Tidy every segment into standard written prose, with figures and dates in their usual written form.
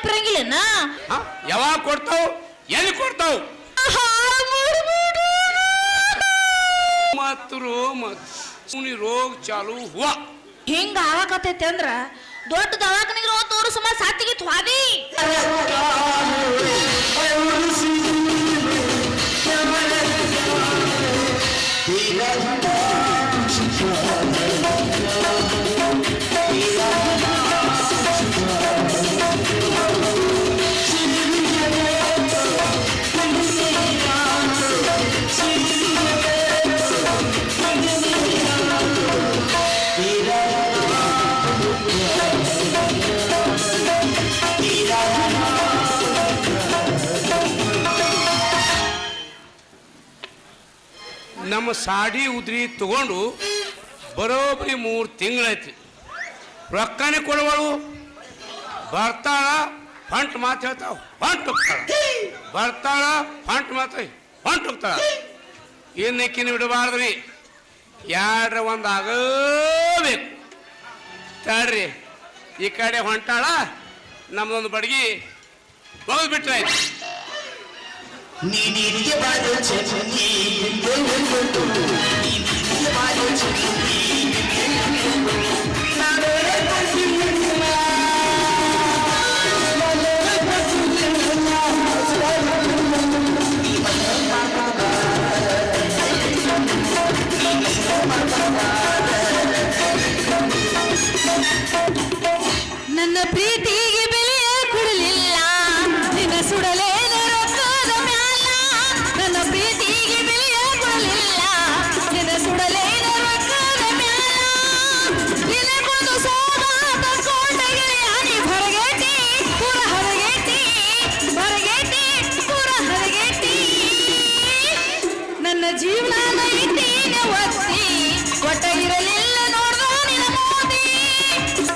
ನೆನಪಿರಂಗಿಲ್ಲ ಯಾವಾಗ ಕೊಡ್ತಾವ್ ಎಲ್ಲಿ ಕೊಡ್ತಾವ್ ರೋಗ ಚಾಲು ಹುವಾ ಹಿಂಗ ಆಗಕತ್ತೈತಿ ಅಂದ್ರ ದೊಡ್ಡ ದವಾಖಾನಿಗೆ ತೋರು ಸುಮಾರು ಸಾತಿಗೆ ತ್ವಾದಿ ನಮ್ಮ ಸಾಡಿ ಉದ್ರಿ ತಗೊಂಡು ಬರೋಬ್ಬರಿ 3 ತಿಂಗಳೈತಿ ರೊಕ್ಕನೇ ಕೊಡುವಳು ಬರ್ತಾಳ ಫಂಟ್ ಮಾತು ಹೇಳ್ತಾವ ಫಂಟ್ ಹೋಗ್ತಾಳ ಬರ್ತಾಳ ಫಂಟ್ ಮಾತು ಫಂಟ್ ಹೋಗ್ತಾಳ ಏನಕ್ಕಿನ ಬಿಡಬಾರ್ದ್ರಿ ಯಾರ ಒಂದು ಆಗಬೇಕು ತಡ್ರಿ ಈ ಕಡೆ ಹೊಂಟಾಳ ನಮ್ದೊಂದು ಬಡಗಿ ಹೋಗ್ಬಿಟ್ರಾಯ್ತು ನನ್ನ ಪ್ರೀತಿಗೆ ಬೆಲೆಯ ಕೊಡಲಿಲ್ಲ ನಿನ್ನ ಸುಡಲೇನ ರೊಕ್ಕದ ಮ್ಯಾಲ ನನ್ನ ಪ್ರೀತಿಗೆ ಬೆಲೆಯ ಕೊಡಲಿಲ್ಲ ನಿನ್ನ ಸುಡಲೇನ ರೊಕ್ಕದ ಮ್ಯಾಲ ನಿನಗೊಂದು ಸೋಮಾತ ಕೋಟೆಗೆಯಾನಿ ಹೊರಗೇಟಿ ಪುರ ಹೊರಗೇಟಿ ಹೊರಗೇಟಿ ಪುರ ಹೊರಗೇಟಿ ನನ್ನ ಜೀವನ ಇಟ್ಟೀನ ಒತ್ತಿ ಒಟ್ಟ ಇರಲಿಲ್ಲ ನೋಡ್ದ ನಿನ್ನ ಮೋದಿ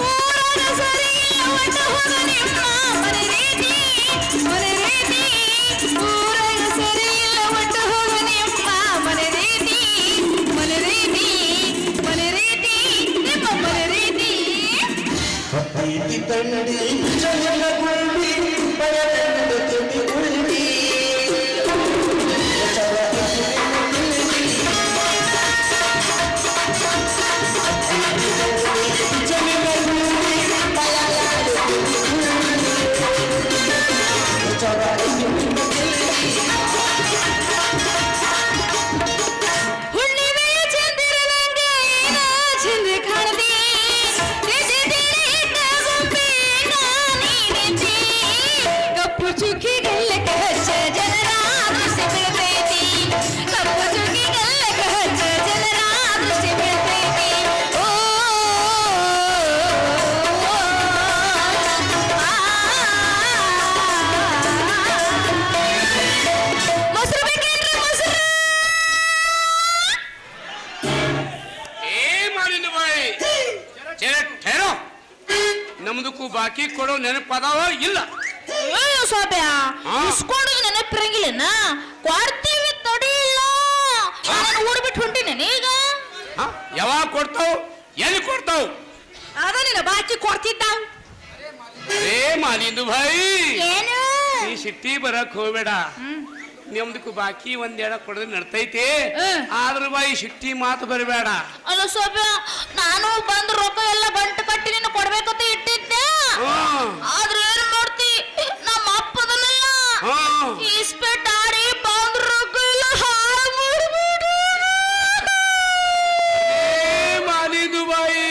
ಊರಾಗ ಸರಿಗಿಲ್ಲ ಒಟ್ಟ ಹೋಗ ನಿಮ್ಮ ಮನೆ ರೀತಿ ಊರಾಗ ಸರಿಯಿಲ್ಲ ಒಟ್ಟ ಹೋಗ ನಿಮ್ಮ ಮನೆ ರೀತಿ ನಿಮ್ಮ ಮನೆ ರೀತಿ ಹುಣ್ಣಿಮೆಯ ಚಂದಿರನಂಗ ಏನ ಚಂದ ಕಾಣದಿ ಕಪ್ಪು ಚುಕ್ಕಿಗಲ್ಲಕ ಹಚ್ಚ ಜನರ ದೃಷ್ಟಿ ಬೀಳ್ತೈತಿ ಕಪ್ಪು ಚುಕ್ಕಿಗಲ್ಲಕ ಹಚ್ಚ ಜನರ ದೃಷ್ಟಿ ಬೀಳ್ತೈತಿ ಓ ಮೊಸರು ಬೇಕೇನ್ರಿ ಮೊಸರು ಮಾಡಿನ ಬಾಯಿ ಠೇರೋ ನಮ್ದಕ್ಕೂ ಬಾಕಿ ಕೊಡೋ ನೆನಪದಾವ ಇಲ್ಲ ಸೋಬ್ಯ ಇಸ್ಕೊಂಡು ನೆನಪಿರಂಗಿಲ್ಲ ಕೊಡ್ತೀವಿ ತಡಿಯಿಲ್ಲ ನಾನು ಊರು ಬಿಟ್ಟು ಹೊಂಟಿನೇನೆ ಈಗ ಯಾವಾಗ ಕೊಡ್ತಾವ್ ಎಲ್ಲಿ ಕೊಡ್ತಾವ್ ಅದ ನಿನ್ನ ಬಾಕಿ ಕೊಡ್ತಿದ್ದಾವ್ ಏ ಮಾಲಿಂದು ಭಾಯಿ ಏನು ನೀ ಸಿಟ್ಟಿ ಬರಕ್ ಹೋಗ್ಬೇಡ ನಿಮ್ದಕ್ಕೂ ಬಾಕಿ ಒಂದೆರಡ ಕೊಡೋದು ನಡ್ತೈತಿ ಆದ್ರ ಬಾಯಿ ಸಿಟ್ಟಿ ಮಾತು ಬರಬೇಡ ಅಲ್ಲ ಸೋಬ್ಯ ನಾನು ಬಂದ್ ರೊಕ್ಕ ಎಲ್ಲ ಬಂಟ ಕಟ್ಟಿ ನಿನ್ನ ಕೊಡ್ಬೇಕಂತ ಇಟ್ಟಿದ್ದೆ ಆದ್ರೆ ಏನ್ ಮಾಡ್ತಿ ನಮ್ಮ ಅಪ್ಪದನ್ನೆಲ್ಲ ಇಸ್ಪೆಟ್ ಆಡಿ ಬಂದ್ ರೊಕ್ಕ ಎಲ್ಲ ಹಾಳು ಮಾಡ್ಬಿಡು ಮಾಲಿಂದು ಬಾಯಿ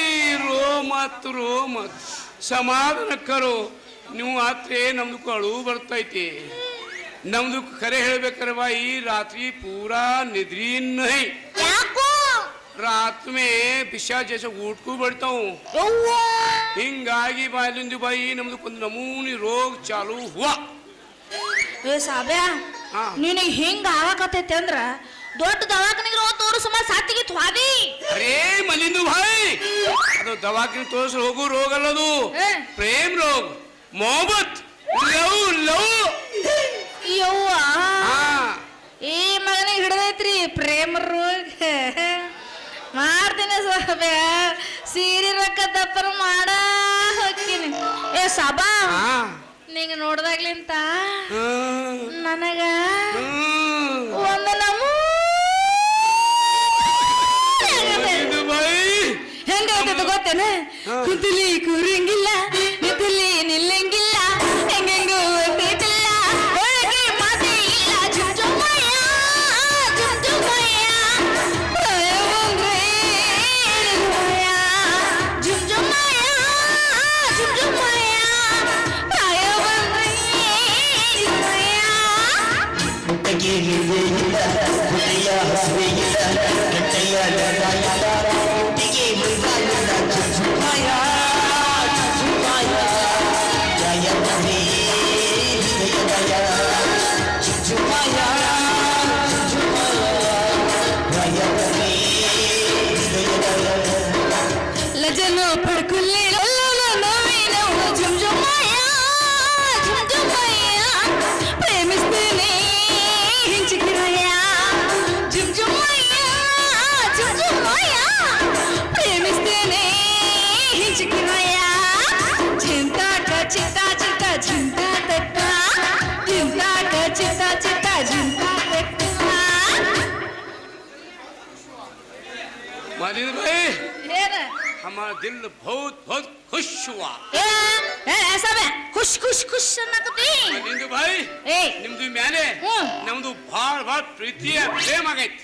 ರೋಮತ್ ಸಮಾಧಾನಕ್ಕರು ನೀವು ಆತ್ರೆ ನಮ್ದಕ್ಕೂ ಅಳು ಬರ್ತೈತಿ ನಮ್ದು ಖರೆ ಹೇಳ್ಬೇಕಾರೆ ಬಾಯಿ ರಾತ್ರಿ ಪೂರಾ निद्री नहीं ಯಾಕೋ रात में पिशा जैसे उठ को बढ़ता हूँ हिंगागी बाइलिंदी बाई नम्दु कुछ नमूनी रोग चालू हुआ ಏ ಸಾಬ್ಯ ನಿನಗೆ ಹಿಂಗ ಆಗಕತ್ತೈತಿ ಅಂದ್ರ ದೊಡ್ಡ ದವಾಖಾನಿಗೆ ತೋರು ಸುಮಾರು ಸಾತಿಗೆ ತ್ವಾದಿ अरे मलिंदु भाई ಅದು ದವಾಖಾನೆ ತೋರಿಸ ಹೋಗು ರೋಗ ಅಲ್ಲದು ಪ್ರೇಮ ರೋಗ ಮೊಹಬ್ಬತ್ ಲವ್ ಯವ್ವ ಈ ಮಗನಿಗೆ ಹಿಡ್ದೈತ್ರಿ ಪ್ರೇಮ ರೋಗ ಮಾಡ್ತೀನಿ ಸಾಬ್ಯ ಸೀರೆ ರೊಕ್ಕ ದಪ್ಪರ ಮಾಡ ಹೋಗ್ತೀನಿ ಏ ಸಾಬಾ ನಿಂಗ ನೋಡ್ದಾಗ್ಲಿಂತ ಹ್ಮ್. ನನಗ ಹ್ಮ್. ಒಂದು ಇದು ಬೈ ಹೆಂಗಾಗ್ತದ ಗೊತ್ತೇನ? ಕುಂತಲಿ ಕೂರಂಗಿಲ್ಲ, ನಿಂತಲಿ ನಿಲ್ಲಂಗಿಲ್ಲ, ಹೆಂಗೆಂಗೋ ಗೊತ್ತಿಲ್ಲ, ಒಳಗೆ ಮಾತೇ ಇಲ್ಲ, ಜುಮ್ ಜುಮ್ಮಯ್ಯ, ಜುಮ್ ಜುಮ್ಮಯ್ಯ, ಭಯ ಬಂದ್ರೆ ಭಯ, ಜುಮ್ ಜುಮ್ಮಯ್ಯ, ಜುಮ್ ಜುಮ್ಮಯ್ಯ, ಭಯ ಬಂದ್ರೆ ಭಯ. ಲಜನು ಪಡ್ಕೊಳ್ಳಿ ನೋವಿನ ಜುಮ್ ಜುಮ್ಮಯ್ಯ, ಜುಮ್ ಜುಮ್ಮಯ್ಯ, ಪ್ರೇಮಿಸ್ತೇನೆ ಹಿಂಚಿಕಿರಯ್ಯ, ಜುಮ್ ಜುಮ್ಮಯ್ಯ, ಜುಮ್ ಜುಮ್ಮಯ್ಯ, ಪ್ರೇಮಿಸ್ತೇನೆ ಹಿಂಚಿಕಿರಯ್ಯ, ಜಿಂತಾಟ ಚಿತ್ತ ಚಿತ್ತ ಜಿಂತಾ ತಟ್ಟ, ಜಿಂತಾಟ ಚಿತ್ತ ಚಿತ್ತ ಜಿಂತಾ ತಟ್ಟ. मालिन भाई ಏನ हमारा दिल बहुत बहुत खुश हुआ. ऐसा में खुश खुश खुश ಅನ್ನಕತ್ತಿ. ಮಾಲಿಂದು ಭಾಯ್ ಏ ನಿಮ್ದು ಮ್ಯಾಲೆ ನಮ್ದು ಭಾಳ ಭಾಳ ಪ್ರೀತಿಯ ಪ್ರೇಮ ಆಗೈತಿ.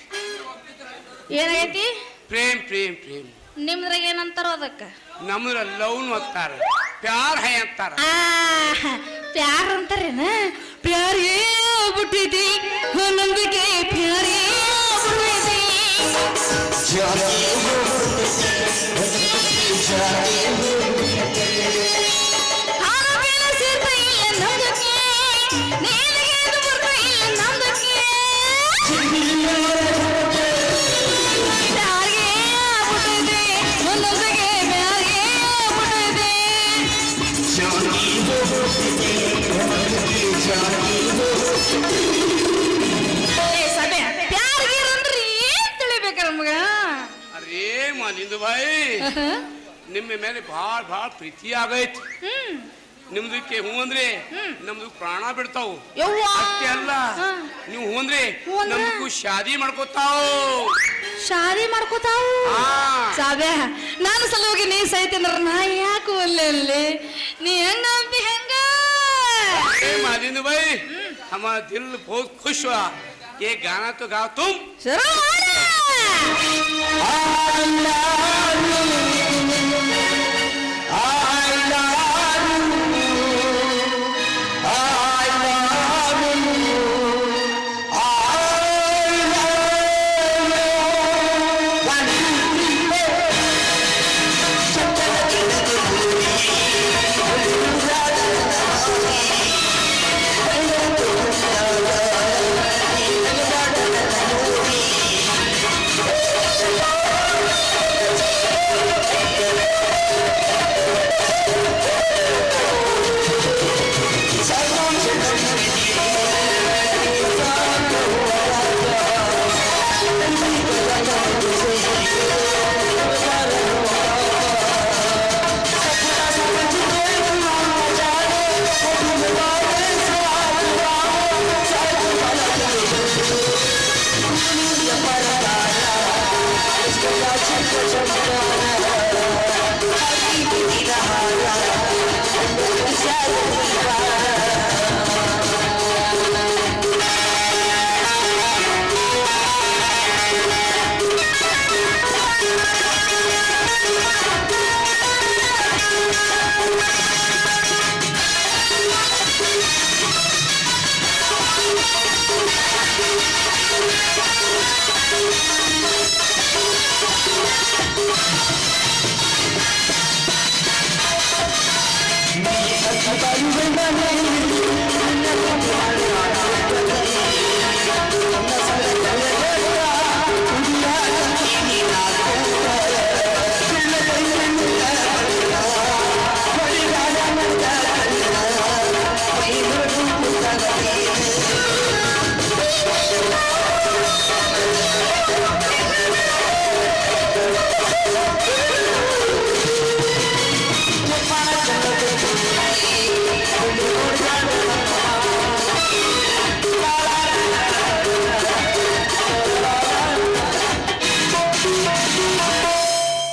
ಏನಾಗೈತಿ? ಪ್ರೇಮ್ ಪ್ರೇಮ್ ಪ್ರೇಮ್ ನಿಮ್ದ್ರಾಗ ಏನಂತಾರೋ ಅದಕ್ಕ? ನಮ್ದ್ರ ಲವ್ ಅಂತಾರ, ಪ್ಯಾರ್ ಹೈ ಅಂತಾರ. ಪ್ಯಾರ್ ಅಂತಾರೇನ? ಪ್ಯಾರಿಗೆ ಬಿಟ್ಟಿದಿ ನಂಬಿಕೆ, ಪ್ಯಾರಿಗೆ ಬಿಟ್ಟಿದಿ ಹಾಲಬೇಳ ಸೇರ್ತ ಇಲ್ಲ ನಂದಕ್ಕೆ, ನೇಲಿಗೆ ಬರ್ತ ಇಲ್ಲ ನಂದಕ್ಕೆ, ಪ್ಯಾರಿಗೆ ಬಿಟ್ಟಿದಿ ನಂಬಿಕೆ, ಪ್ಯಾರಿಗೆ ಬಿಟ್ಟಿದಿ. ಏ ಸಭೆ, ಪ್ಯಾರಿಗೆ ಅಂದ್ರೆ ಏನ್ ತಿಳಿಬೇಕ ನಮ್ಗ? ಅರೇ ಮಾಲಿಂದು ಭಾಯ್ ನಿಮ್ಮ ಮೇಲೆ ಭಾಳ ಭಾಳ ಪ್ರೀತಿ ಆಗೈತಿ. ನಿಮ್ದಕ್ಕೆ ಹೂ ಅಂದ್ರೆ ನಮ್ದು ಪ್ರಾಣ ಬಿಡ್ತಾವು. ಯವ್ವ ಅಷ್ಟೇ ಅಲ್ಲ, ನೀವು ಹೂ ಅಂದ್ರೆ ಹೂ ಅಂದ್ರೆ? ನಮ್ದು ಶಾದಿ ಮಾಡ್ಕೋತಾವು. ಶಾದಿ ಮಾಡ್ಕೋತಾವು. ಸಾಬ್ಯ ನಾನು ಸಲುವಾಗಿ ನೀ ಸೈತಿ ಅಂದ್ರ ನಾ ಯಾಕೆ ಒಲ್ಲೆ? ನೀ ಹೆಂಗಂತಿ ಹೆಂಗ? मालिंद भाई हमारा दिल बहुत खुश हुआ. ये गाना तो गाओ तुम. ಶುರು ಮಾಡು.